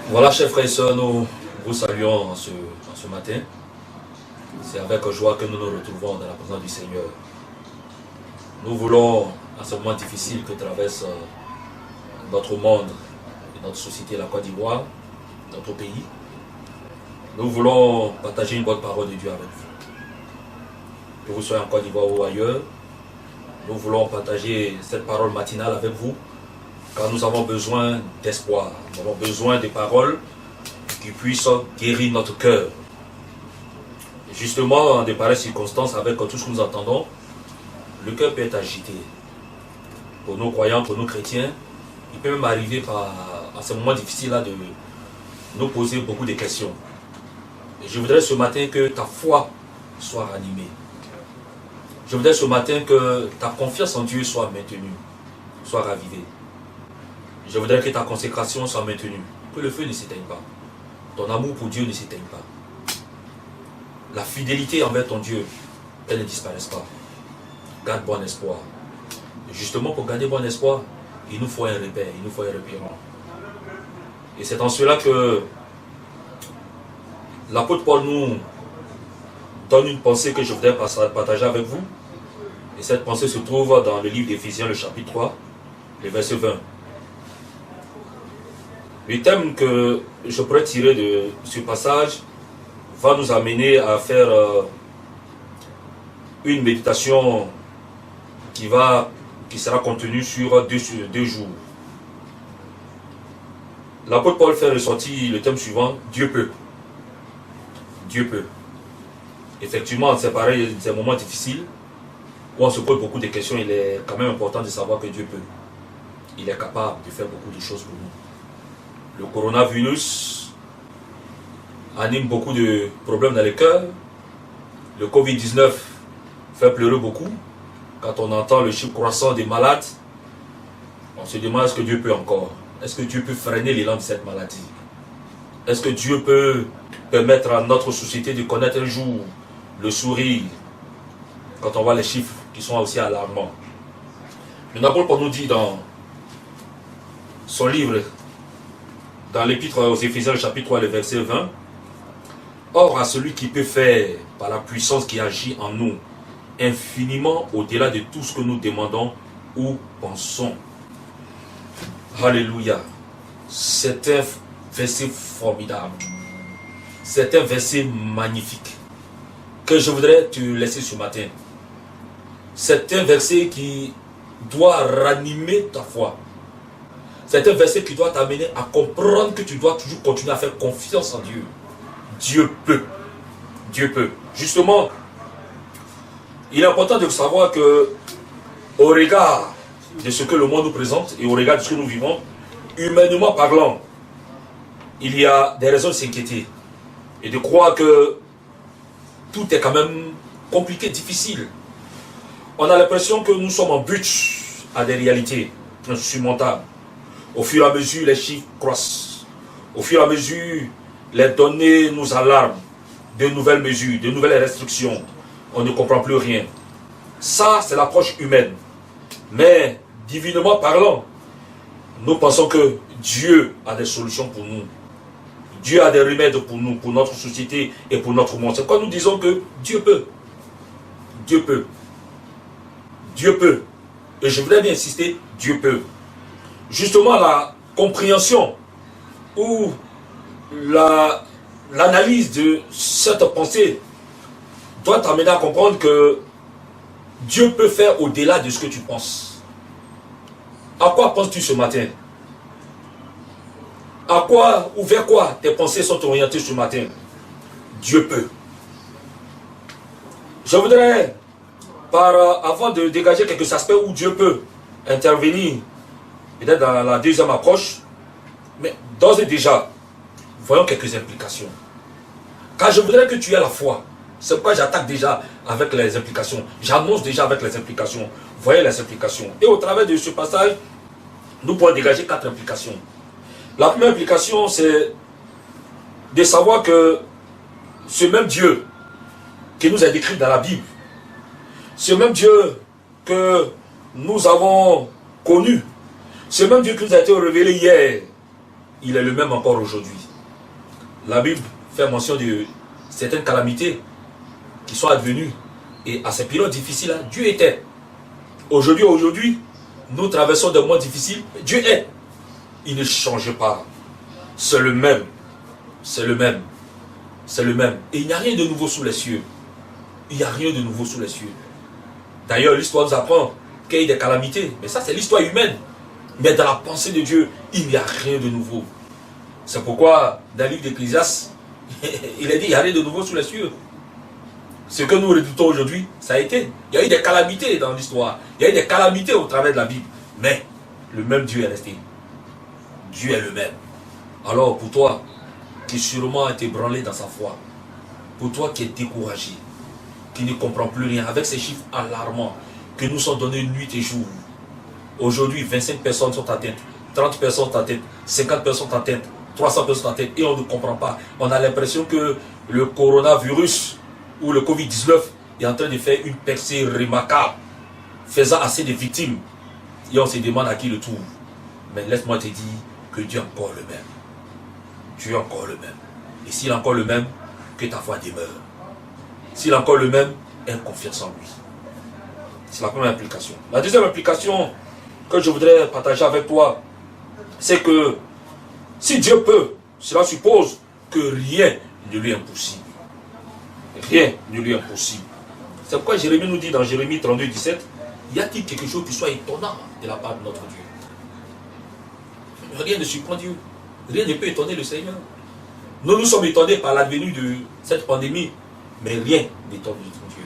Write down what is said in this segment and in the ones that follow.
Voilà, chers frères et sœurs, nous vous saluons en ce matin. C'est avec joie que nous nous retrouvons dans la présence du Seigneur. Nous voulons, à ce moment difficile que traverse notre monde et notre société, la Côte d'Ivoire, notre pays, nous voulons partager une bonne parole de Dieu avec vous. Que vous soyez en Côte d'Ivoire ou ailleurs, nous voulons partager cette parole matinale avec vous, car nous avons besoin d'espoir. Nous avons besoin de paroles qui puissent guérir notre cœur. Justement, dans de pareilles circonstances, avec tout ce que nous entendons, le cœur peut être agité. Pour nos croyants, pour nos chrétiens, il peut même arriver à ce moment difficile-là de nous poser beaucoup de questions. Et je voudrais ce matin que ta foi soit ranimée. Je voudrais ce matin que ta confiance en Dieu soit maintenue, soit ravivée. Je voudrais que ta consécration soit maintenue, que le feu ne s'éteigne pas. Ton amour pour Dieu ne s'éteigne pas. La fidélité envers ton Dieu, elle ne disparaisse pas. Garde bon espoir. Et justement, pour garder bon espoir, il nous faut un repère, il nous faut un repérant. Et c'est en cela que l'apôtre Paul nous donne une pensée que je voudrais partager avec vous. Et cette pensée se trouve dans le livre d'Éphésiens, le chapitre 3, le verset 20. Le thème que je pourrais tirer de ce passage va nous amener à faire une méditation qui sera contenue sur deux jours. L'apôtre Paul fait ressortir le thème suivant, Dieu peut. Dieu peut. Effectivement, c'est pareil, c'est un moment difficile où on se pose beaucoup de questions. Il est quand même important de savoir que Dieu peut. Il est capable de faire beaucoup de choses pour nous. Le coronavirus anime beaucoup de problèmes dans le cœur. Le Covid-19 fait pleurer beaucoup. Quand on entend le chiffre croissant des malades, on se demande est-ce que Dieu peut encore? Est-ce que Dieu peut freiner l'élan de cette maladie? Est-ce que Dieu peut permettre à notre société de connaître un jour le sourire quand on voit les chiffres qui sont aussi alarmants? L'apôtre Paul nous dit dans son livre, dans l'épître aux Éphésiens, le chapitre 3, le verset 20, « Or, à celui qui peut faire, par la puissance qui agit en nous, infiniment au-delà de tout ce que nous demandons ou pensons. » Alléluia. C'est un verset formidable. C'est un verset magnifique que je voudrais te laisser ce matin. C'est un verset qui doit ranimer ta foi. C'est un verset qui doit t'amener à comprendre que tu dois toujours continuer à faire confiance en Dieu. Dieu peut. Dieu peut. Justement, il est important de savoir que, au regard de ce que le monde nous présente et au regard de ce que nous vivons, humainement parlant, il y a des raisons de s'inquiéter et de croire que tout est quand même compliqué, difficile. On a l'impression que nous sommes en but à des réalités insurmontables. Au fur et à mesure, les chiffres croissent. Au fur et à mesure, les données nous alarment. De nouvelles mesures, de nouvelles restrictions. On ne comprend plus rien. Ça, c'est l'approche humaine. Mais, divinement parlant, nous pensons que Dieu a des solutions pour nous. Dieu a des remèdes pour nous, pour notre société et pour notre monde. C'est quand nous disons que Dieu peut. Dieu peut. Dieu peut. Et je voudrais bien insister, Dieu peut. Justement, la compréhension ou l'analyse de cette pensée doit t'amener à comprendre que Dieu peut faire au-delà de ce que tu penses. À quoi penses-tu ce matin? À quoi ou vers quoi tes pensées sont orientées ce matin? Dieu peut. Je voudrais, avant de dégager quelques aspects où Dieu peut intervenir, peut-être dans la deuxième approche, mais d'ores et déjà, voyons quelques implications. Car je voudrais que tu aies la foi. C'est pourquoi j'attaque déjà avec les implications. J'annonce déjà avec les implications. Voyez les implications. Et au travers de ce passage, nous pourrons dégager 4 implications. La première implication, c'est de savoir que ce même Dieu qui nous est décrit dans la Bible, ce même Dieu que nous avons connu, ce même Dieu qui nous a été révélé hier, il est le même encore aujourd'hui. La Bible fait mention de certaines calamités qui sont advenues. Et à ces périodes difficiles-là, Dieu était. Aujourd'hui, nous traversons des moments difficiles. Dieu est. Il ne change pas. C'est le même. C'est le même. C'est le même. Et il n'y a rien de nouveau sous les cieux. Il n'y a rien de nouveau sous les cieux. D'ailleurs, l'histoire nous apprend qu'il y a des calamités. Mais ça, c'est l'histoire humaine. Mais dans la pensée de Dieu, il n'y a rien de nouveau. C'est pourquoi, dans le livre d'Ecclésiaste, il a dit, il n'y a rien de nouveau sous les cieux. Ce que nous redoutons aujourd'hui, ça a été. Il y a eu des calamités dans l'histoire. Il y a eu des calamités au travers de la Bible. Mais le même Dieu est resté. Dieu est le même. Alors pour toi, qui sûrement a été branlé dans sa foi, pour toi qui est découragé, qui ne comprend plus rien, avec ces chiffres alarmants que nous sommes donnés nuit et jour. Aujourd'hui, 25 personnes sont atteintes, 30 personnes sont atteintes, 50 personnes sont atteintes, 300 personnes sont atteintes, et on ne comprend pas. On a l'impression que le coronavirus ou le Covid-19 est en train de faire une percée remarquable, faisant assez de victimes. Et on se demande à qui le tour. Mais laisse-moi te dire que Dieu est encore le même. Dieu est encore le même. Et s'il est encore le même, que ta foi demeure. S'il est encore le même, aie confiance en lui. C'est la première implication. La deuxième implication que je voudrais partager avec toi, c'est que si Dieu peut, cela suppose que rien ne lui est impossible. Rien ne lui est impossible. C'est pourquoi Jérémie nous dit dans Jérémie 32, 17, y a-t-il quelque chose qui soit étonnant de la part de notre Dieu? Rien ne surprend Dieu. Rien ne peut étonner le Seigneur. Nous sommes étonnés par l'advenue de cette pandémie, mais rien n'étonne notre Dieu.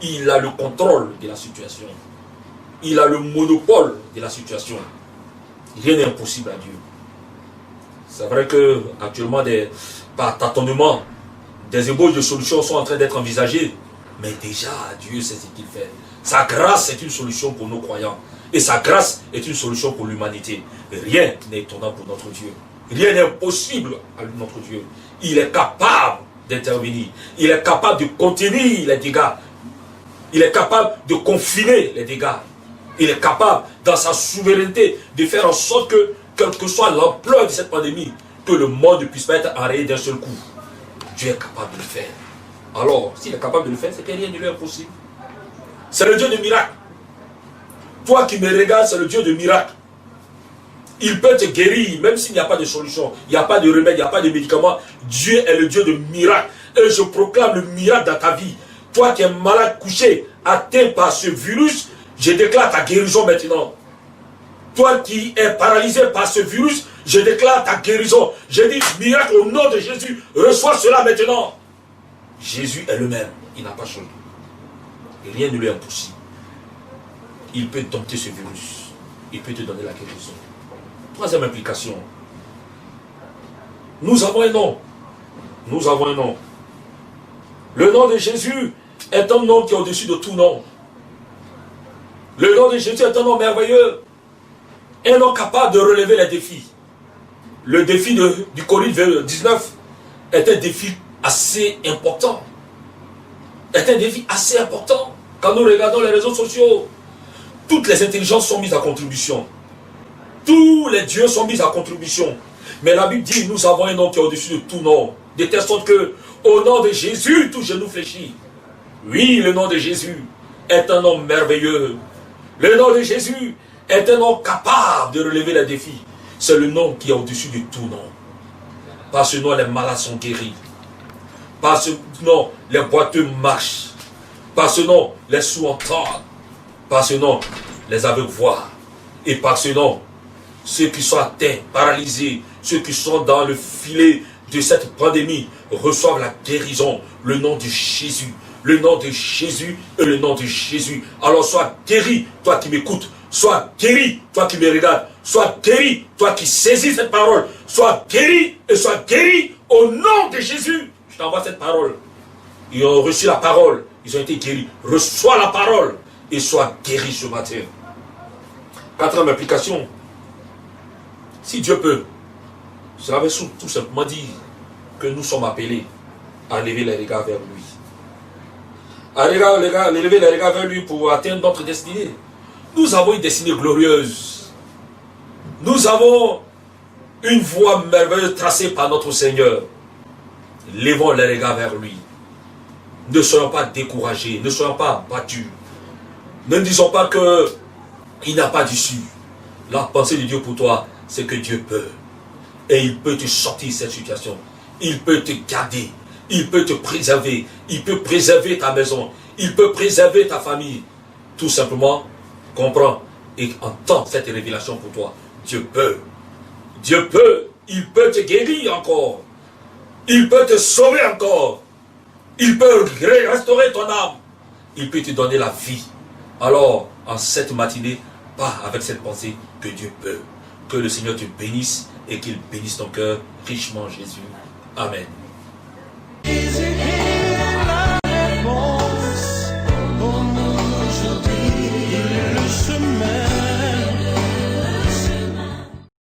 Il a le contrôle de la situation. Il a le monopole de la situation. Rien n'est impossible à Dieu. C'est vrai que actuellement, par tâtonnement, des ébauches de solutions sont en train d'être envisagées. Mais déjà, Dieu sait ce qu'il fait. Sa grâce est une solution pour nos croyants. Et sa grâce est une solution pour l'humanité. Rien n'est étonnant pour notre Dieu. Rien n'est impossible à notre Dieu. Il est capable d'intervenir. Il est capable de contenir les dégâts. Il est capable de confiner les dégâts. Il est capable, dans sa souveraineté, de faire en sorte que, quelle que soit l'ampleur de cette pandémie, que le monde ne puisse pas être arrêté d'un seul coup. Dieu est capable de le faire. Alors, s'il est capable de le faire, c'est que rien ne lui est impossible. C'est le Dieu de miracles. Toi qui me regardes, c'est le Dieu de miracles. Il peut te guérir, même s'il n'y a pas de solution, il n'y a pas de remède, il n'y a pas de médicament. Dieu est le Dieu de miracles. Et je proclame le miracle dans ta vie. Toi qui es malade, couché, atteint par ce virus, je déclare ta guérison maintenant. Toi qui es paralysé par ce virus, je déclare ta guérison. Je dis miracle au nom de Jésus. Reçois cela maintenant. Jésus est le même. Il n'a pas changé. Et rien ne lui est impossible. Il peut dompter ce virus. Il peut te donner la guérison. Troisième implication. Nous avons un nom. Nous avons un nom. Le nom de Jésus est un nom qui est au-dessus de tout nom. Le nom de Jésus est un nom merveilleux. Un nom capable de relever les défis. Le défi du Covid-19 est un défi assez important. Est un défi assez important. Quand nous regardons les réseaux sociaux, toutes les intelligences sont mises à contribution. Tous les dieux sont mis à contribution. Mais la Bible dit, nous avons un nom qui est au-dessus de tout nom. De telle sorte que, au nom de Jésus, tout genou fléchit. Oui, le nom de Jésus est un nom merveilleux. Le nom de Jésus est un nom capable de relever les défis. C'est le nom qui est au-dessus de tout nom. Par ce nom, les malades sont guéris. Par ce nom, les boiteux marchent. Par ce nom, les sourds entendent. Par ce nom, les aveugles voient. Et par ce nom, ceux qui sont atteints, paralysés, ceux qui sont dans le filet de cette pandémie, reçoivent la guérison. Le nom de Jésus. Le nom de Jésus et le nom de Jésus. Alors sois guéri, toi qui m'écoutes. Sois guéri, toi qui me regardes. Sois guéri, toi qui saisis cette parole. Sois guéri et sois guéri au nom de Jésus. Je t'envoie cette parole. Ils ont reçu la parole. Ils ont été guéris. Reçois la parole et sois guéri ce matin. Quatrième application. Si Dieu peut, cela veut tout simplement dire que nous sommes appelés à lever les regards vers lui. À lever les regards vers lui pour atteindre notre destinée. Nous avons une destinée glorieuse. Nous avons une voie merveilleuse tracée par notre Seigneur. Levons les regards vers lui. Ne soyons pas découragés, ne soyons pas battus. Ne disons pas qu'il n'a pas d'issue. La pensée de Dieu pour toi, c'est que Dieu peut. Et il peut te sortir de cette situation. Il peut te garder. Il peut te préserver. Il peut préserver ta maison. Il peut préserver ta famille. Tout simplement, comprends et entends cette révélation pour toi. Dieu peut. Dieu peut. Il peut te guérir encore. Il peut te sauver encore. Il peut restaurer ton âme. Il peut te donner la vie. Alors, en cette matinée, pars avec cette pensée que Dieu peut. Que le Seigneur te bénisse et qu'il bénisse ton cœur richement, Jésus. Amen.